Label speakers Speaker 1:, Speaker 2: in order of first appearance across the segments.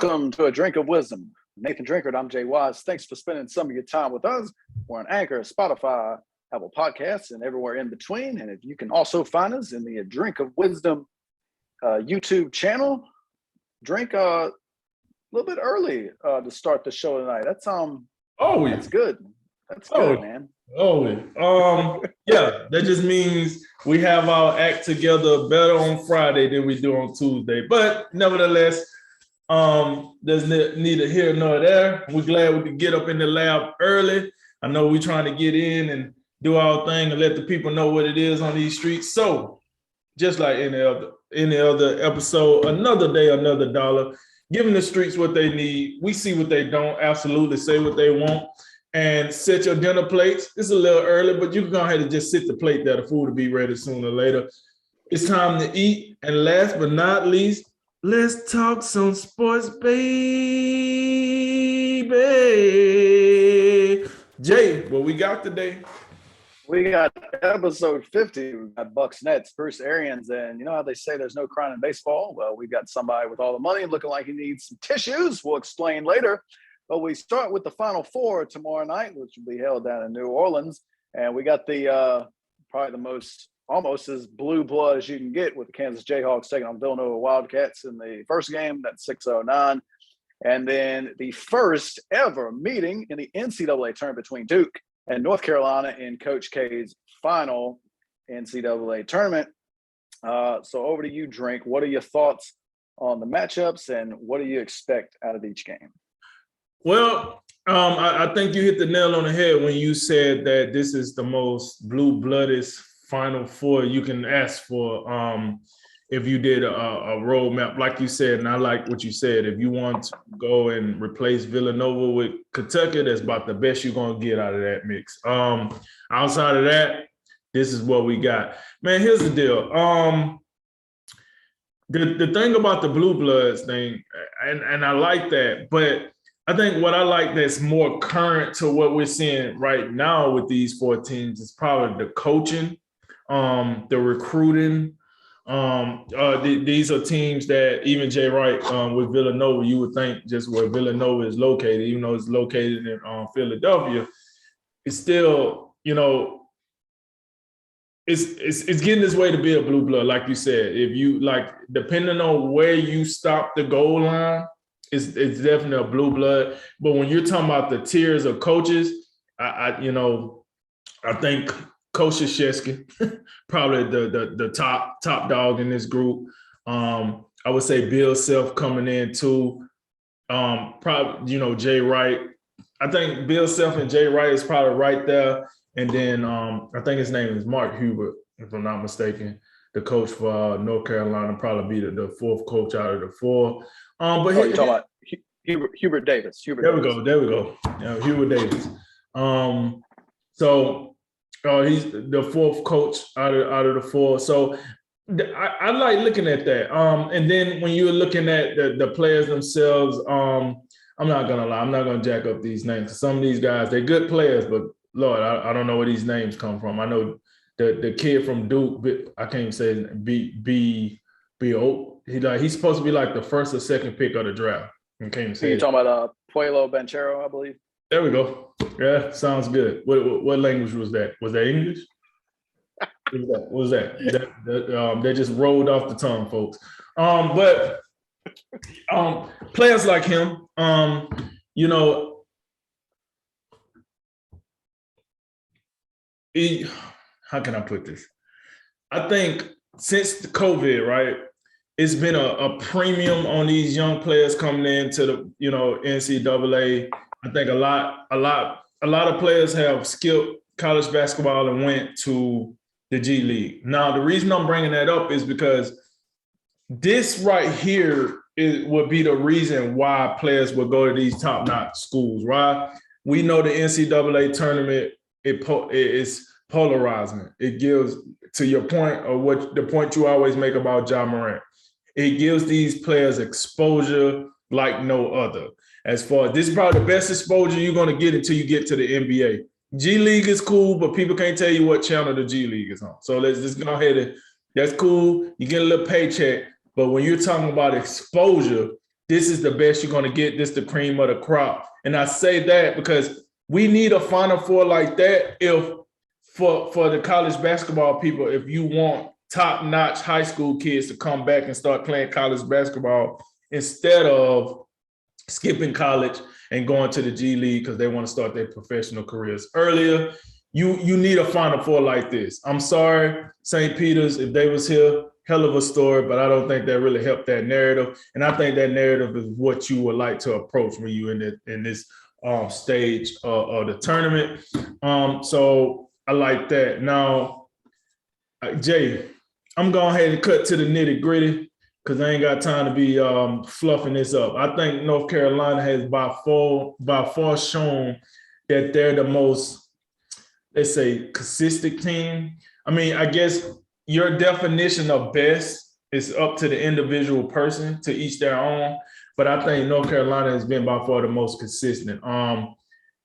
Speaker 1: Welcome to A Drink of Wisdom. Nathan Drinkard, I'm Jay Wise. Thanks for spending some of your time with us. We're on Anchor, Spotify, Apple Podcasts, and everywhere in between. And if you can also find us in the A Drink of Wisdom YouTube channel. Drink a little bit early to start the show tonight. That's good. That's good, man.
Speaker 2: Yeah, that just means we have our act together better on Friday than we do on Tuesday. But nevertheless, there's neither here nor there. We're glad we could get up in the lab early. I know we're trying to get in and do our thing and let the people know what it is on these streets. So just like any other episode, another day, another dollar, giving the streets what they need. We see what they don't, absolutely say what they want. And set your dinner plates. It's a little early, but you can go ahead and just sit the plate there. The food will be ready sooner or later. It's time to eat. And last but not least, let's talk some sports, baby. Jay, what we got today?
Speaker 1: We got episode 50. We've got Bucks Nets, Bruce Arians, and you know how they say there's no crying in baseball? Well, we've got somebody with all the money looking like he needs some tissues. We'll explain later. But we start with the Final Four tomorrow night, which will be held down in New Orleans. And we got the probably the most, almost as blue blood as you can get with the Kansas Jayhawks taking on Villanova Wildcats in the first game. That's 6-0-9. And then the first ever meeting in the NCAA tournament between Duke and North Carolina in Coach K's final NCAA tournament. So over to you, Drink. What are your thoughts on the matchups and what do you expect out of each game?
Speaker 2: Well, I think you hit the nail on the head when you said that this is the most blue-blooded Final Four you can ask for if you did a roadmap, like you said, and I like what you said. If you want to go and replace Villanova with Kentucky, that's about the best you're going to get out of that mix. Outside of that, this is what we got. Man, here's the deal. The thing about the Blue Bloods thing, and I like that, but I think what I like that's more current to what we're seeing right now with these four teams is probably the coaching, the recruiting. These are teams that even Jay Wright with Villanova, you would think just where Villanova is located, even though it's located in Philadelphia, it's still, it's getting this way to be a blue blood, like you said. If you depending on where you stop the goal line, it's definitely a blue blood. But when you're talking about the tiers of coaches, I think Coach Krzyzewski, probably the top dog in this group. I would say Bill Self coming in too. Probably, Jay Wright. I think Bill Self and Jay Wright is probably right there. And then I think his name is Mark Hubert, if I'm not mistaken, the coach for North Carolina, probably be the fourth coach out of the four. But
Speaker 1: you're talking about Hubert Davis.
Speaker 2: There we go. Yeah, Hubert Davis. So he's the fourth coach out of the four. So I like looking at that. And then when you're looking at the players themselves, I'm not gonna lie, I'm not gonna jack up these names. Some of these guys, they're good players, but Lord, I don't know where these names come from. I know the kid from Duke, I can't even say B.O. He's supposed to be like the first or second pick of the draft. I can't even say
Speaker 1: You're talking about Puelo Banchero, I believe.
Speaker 2: There we go. Yeah, sounds good. What language was that? Was that English? What was that? That just rolled off the tongue, folks. But players like him, how can I put this? I think since the COVID, right, it's been a premium on these young players coming into the NCAA. I think a lot of players have skipped college basketball and went to the G League. Now, the reason I'm bringing that up is because this right here would be the reason why players would go to these top-notch schools, right? We know the NCAA tournament is polarizing. It gives, to your point, or the point you always make about Ja Morant, it gives these players exposure like no other. As far as this is probably the best exposure you're going to get until you get to the NBA. G League is cool, but people can't tell you what channel the G League is on. So let's just go ahead and that's cool. You get a little paycheck, but when you're talking about exposure, this is the best you're going to get. This is the cream of the crop. And I say that because we need a Final Four like that if for the college basketball people, if you want top-notch high school kids to come back and start playing college basketball instead of skipping college and going to the G League because they want to start their professional careers earlier. You need a Final Four like this. I'm sorry, St. Peter's, if they was here, hell of a story, but I don't think that really helped that narrative. And I think that narrative is what you would like to approach when you in this stage of the tournament. So I like that. Now, Jay, I'm going ahead and cut to the nitty gritty because I ain't got time to be fluffing this up. I think North Carolina has by far shown that they're the most, let's say, consistent team. I mean, I guess your definition of best is up to the individual person, to each their own. But I think North Carolina has been by far the most consistent.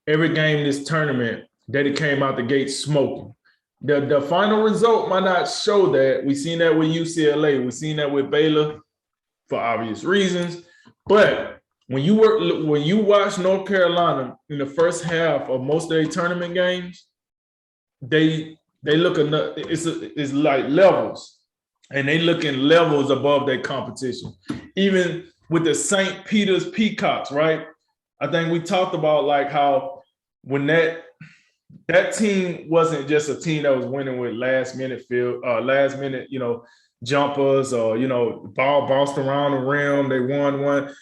Speaker 2: Every game this tournament, they came out the gate smoking. The final result might not show that. We've seen that with UCLA. We've seen that with Baylor for obvious reasons. But when you watch North Carolina in the first half of most of their tournament games, they look enough. It's like levels, and they look in levels above their competition. Even with the St. Peter's Peacocks, right? I think we talked about like how when that team wasn't just a team that was winning with last minute, jumpers or ball bounced around the rim. They won one.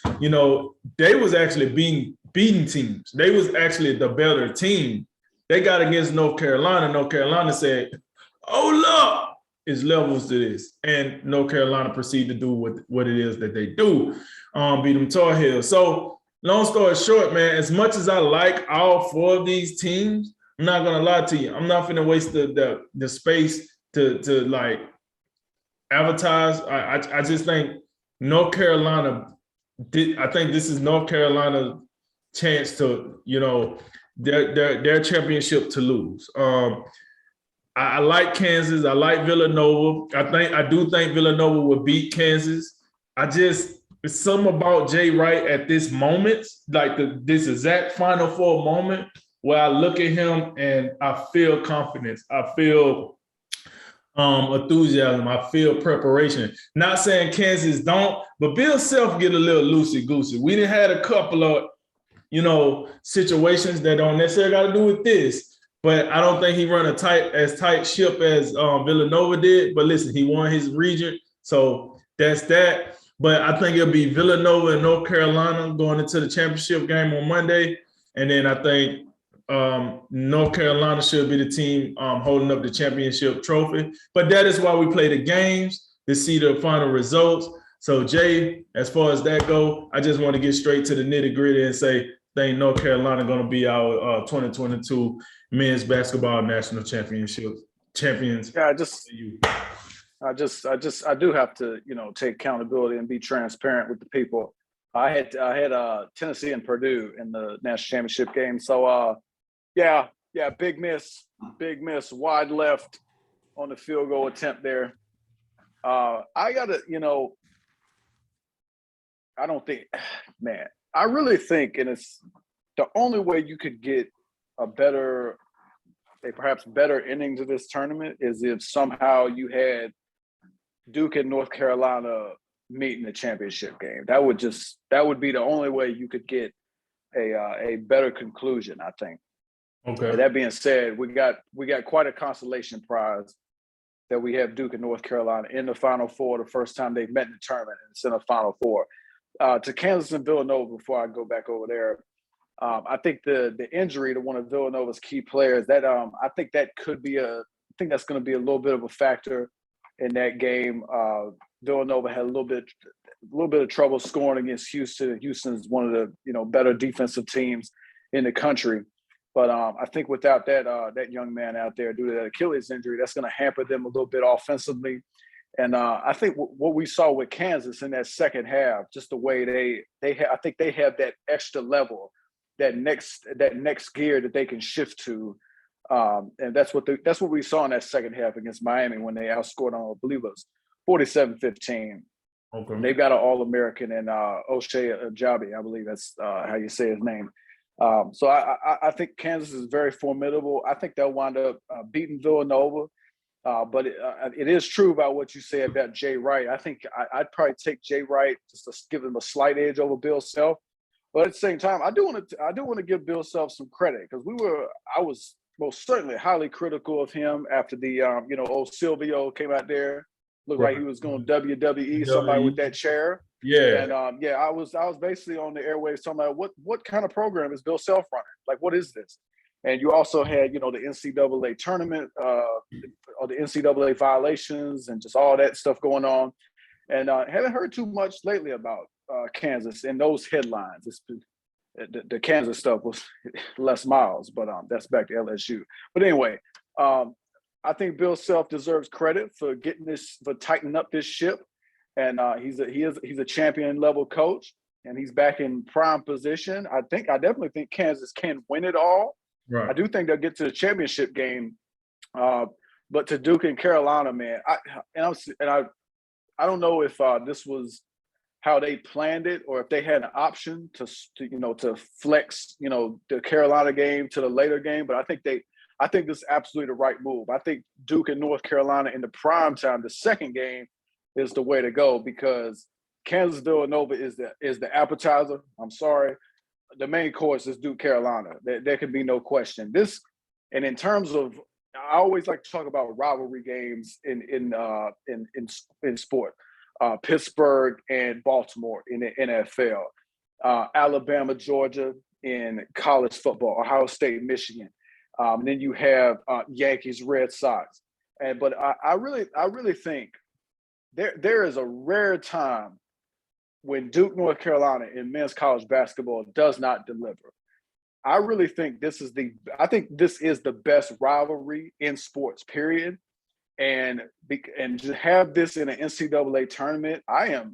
Speaker 2: They was actually beating teams. They was actually the better team. They got against North Carolina. North Carolina said, "Oh look, it's levels to this," and North Carolina proceeded to do what it is that they do, beat them Tar Heels. So long story short, man, as much as I like all four of these teams, I'm not gonna lie to you. I'm not gonna waste the space to like advertise. I just think North Carolina I think this is North Carolina's chance to, their championship to lose. I like Kansas. I like Villanova. I do think Villanova will beat Kansas. It's something about Jay Wright at this moment, like this exact Final Four moment, where I look at him and I feel confidence. I feel enthusiasm. I feel preparation. Not saying Kansas don't, but Bill Self get a little loosey-goosey. We done had a couple of, situations that don't necessarily got to do with this, but I don't think he run as tight ship as Villanova did. But listen, he won his region, so that's that. But I think it'll be Villanova and North Carolina going into the championship game on Monday, and then I think North Carolina should be the team holding up the championship trophy. But that is why we play the games, to see the final results. So Jay, as far as that go, I just want to get straight to the nitty gritty and say, I think North Carolina going to be our 2022 men's basketball national champions.
Speaker 1: Yeah, I do have to, take accountability and be transparent with the people. I had Tennessee and Purdue in the national championship game. So yeah, big miss, wide left on the field goal attempt there. I gotta, I don't think, man, I really think, and it's the only way you could get perhaps better ending to this tournament is if somehow you had Duke and North Carolina meet in the championship game. That would be the only way you could get a better conclusion, I think.
Speaker 2: Okay.
Speaker 1: And that being said, we got quite a consolation prize that we have Duke and North Carolina in the Final Four, the first time they've met in the tournament, and it's in the Final Four. To Kansas and Villanova, before I go back over there, I think the injury to one of Villanova's key players, that I think that's going to be a little bit of a factor in that game. Villanova had a little bit of trouble scoring against Houston. Houston's one of the better defensive teams in the country. But I think without that young man out there due to that Achilles injury, that's going to hamper them a little bit offensively. And I think what we saw with Kansas in that second half, just the way I think they have that extra level, that next gear that they can shift to, and that's what we saw in that second half against Miami when they outscored on, I believe it was 47-15.
Speaker 2: Okay.
Speaker 1: They've got an All-American in O'Shea Ajabi, I believe that's how you say his name. So I think Kansas is very formidable. I think they'll wind up beating Villanova. But it is true about what you said about Jay Wright. I think I'd probably take Jay Wright just to give him a slight edge over Bill Self. But at the same time, I do want to give Bill Self some credit because I was most certainly highly critical of him after the old Silvio came out there, looked like he was going WWE somebody with that chair.
Speaker 2: Yeah.
Speaker 1: And I was basically on the airwaves talking about what kind of program is Bill Self running? Like, what is this? And you also had, the NCAA tournament, or the NCAA violations and just all that stuff going on. And haven't heard too much lately about Kansas and those headlines. The Kansas stuff was Les Miles, but that's back to LSU. But anyway, I think Bill Self deserves credit for tightening up this ship. And he's a champion level coach, and he's back in prime position. I definitely think Kansas can win it all.
Speaker 2: Right.
Speaker 1: I do think they'll get to the championship game, but to Duke and Carolina, man, I don't know if this was how they planned it or if they had an option to flex the Carolina game to the later game. But I think this is absolutely the right move. I think Duke and North Carolina in the prime time, the second game, is the way to go because Kansas Villanova is the appetizer. I'm sorry. The main course is Duke Carolina. There can be no question. And in terms of, I always like to talk about rivalry games in sport. Pittsburgh and Baltimore in the NFL. Alabama, Georgia in college football. Ohio State, Michigan. And then you have Yankees, Red Sox. But I really think there is a rare time when Duke, North Carolina in men's college basketball does not deliver. I really think this is the best rivalry in sports, period. And to have this in an NCAA tournament, I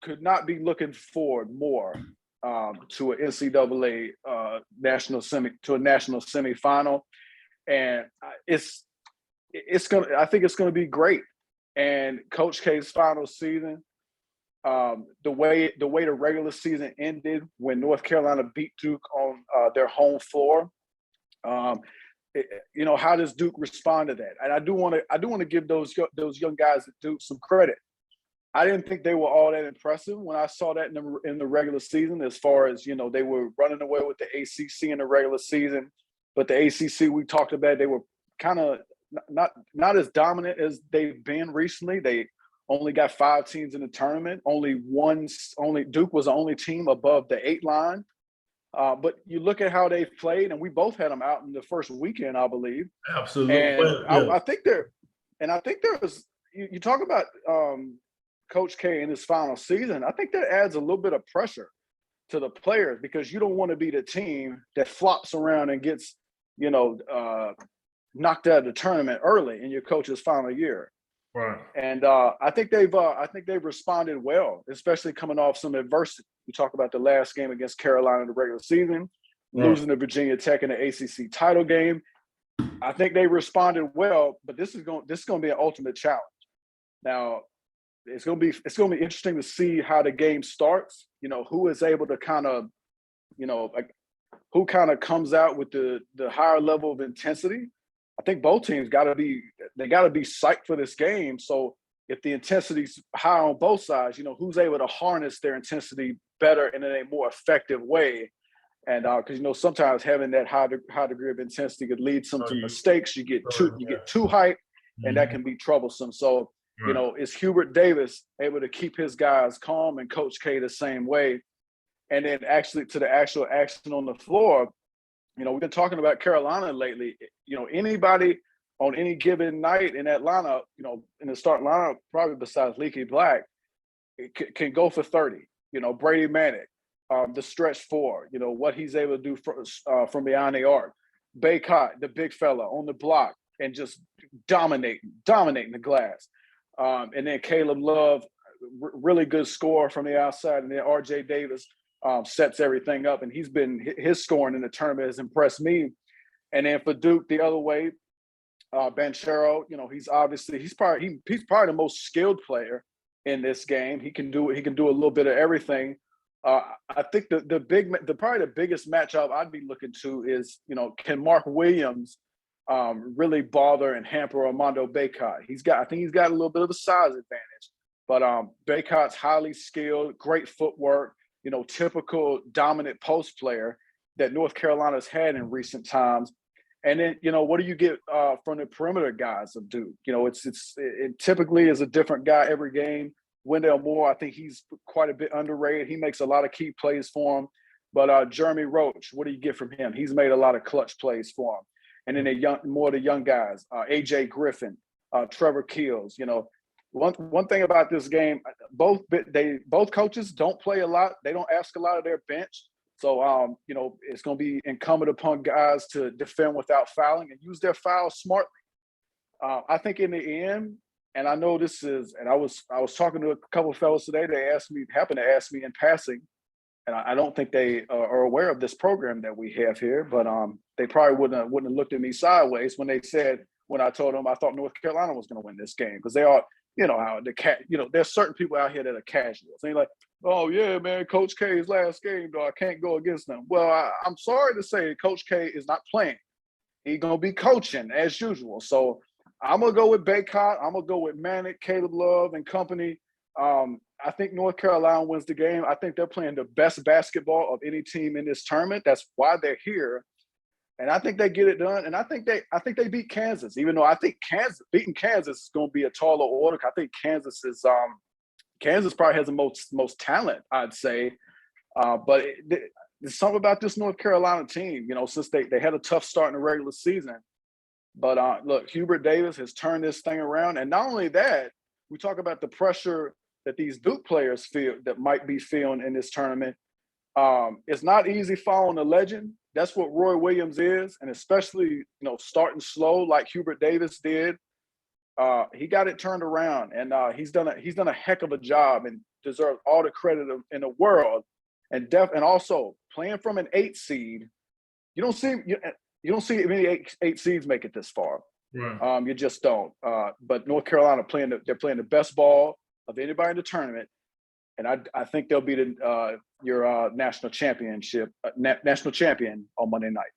Speaker 1: could not be looking forward more to an NCAA national semifinal, and I think it's gonna be great. And Coach K's final season, the way the regular season ended when North Carolina beat Duke on their home floor. How does Duke respond to that? And I do want to give those young guys at Duke some credit. I didn't think they were all that impressive when I saw that in the regular season. As far as they were running away with the ACC in the regular season, but the ACC we talked about, they were kind of not as dominant as they've been recently. They only got 5 teams in the tournament. Only Duke was the only team above the 8 line. But you look at how they've played, and we both had them out in the first weekend, I believe.
Speaker 2: Absolutely.
Speaker 1: And I think there's you talk about Coach K in his final season. I think that adds a little bit of pressure to the players because you don't want to be the team that flops around and gets knocked out of the tournament early in your coach's final year.
Speaker 2: Right.
Speaker 1: And I think they've responded well, especially coming off some adversity. We talk about the last game against Carolina in the regular season, losing to Virginia Tech in the ACC title game. I think they responded well, but this is going to be an ultimate challenge. Now, it's going to be interesting to see how the game starts. Who is able to kind of, who kind of comes out with the higher level of intensity. I think both teams got to be psyched for this game. So if the intensity's high on both sides, who's able to harness their intensity better and in a more effective way. And because sometimes having that high degree of intensity could lead to mistakes. You get too hyped, and that can be troublesome. So is Hubert Davis able to keep his guys calm and Coach K the same way? And then actually to the actual action on the floor. We've been talking about Carolina lately. Anybody on any given night in that lineup, in the starting lineup, probably besides Leaky Black, can go for 30. Brady Manick, the stretch 4, what he's able to do from behind the arc. Baycott, the big fella on the block and just dominating the glass. And then Caleb Love, really good scorer from the outside. And then RJ Davis sets everything up. And his scoring in the tournament has impressed me. And then for Duke, the other way, Banchero, he's probably the most skilled player in this game. He can do a little bit of everything. I think probably the biggest matchup I'd be looking to is, can Mark Williams really bother and hamper Armando Bacot? I think he's got a little bit of a size advantage, but Bacot's highly skilled, great footwork, typical dominant post player that North Carolina's had in recent times. And then, what do you get from the perimeter guys of Duke? It typically is a different guy every game. Wendell Moore, I think he's quite a bit underrated. He makes a lot of key plays for him. But Jeremy Roach, what do you get from him? He's made a lot of clutch plays for him. And then more of the young guys, AJ Griffin, Trevor Keels. One thing about this game, both coaches don't play a lot. They don't ask a lot of their bench. So, it's going to be incumbent upon guys to defend without fouling and use their fouls smartly. I think in the end, and I know this is, and I was talking to a couple of fellows today. They happened to ask me in passing, and I don't think they are aware of this program that we have here. But they probably wouldn't have looked at me sideways when I told them I thought North Carolina was going to win this game, because they are, how there's certain people out here that are casuals. And they're like, oh yeah, man, Coach K's last game, though, I can't go against them. Well, I'm sorry to say, Coach K is not playing. He's gonna be coaching as usual. So I'm gonna go with Bacot. I'm gonna go with Manic, Caleb Love, and company. I think North Carolina wins the game. I think they're playing the best basketball of any team in this tournament. That's why they're here. And I think they get it done. And I think they beat Kansas, even though I think beating Kansas is going to be a taller order. I think Kansas probably has the most talent, I'd say. But there's something about this North Carolina team, since they had a tough start in the regular season. But look, Hubert Davis has turned this thing around. And not only that, we talk about the pressure that these Duke players feel that might be feeling in this tournament. It's not easy following a legend. That's what Roy Williams is, and especially, starting slow like Hubert Davis did. He got it turned around, and he's done a heck of a job and deserves all the credit in the world. And also playing from an 8 seed, you don't see many eight seeds make it this far.
Speaker 2: Right.
Speaker 1: You just don't. But North Carolina they're playing the best ball of anybody in the tournament, and I think they'll be your national champion on Monday night.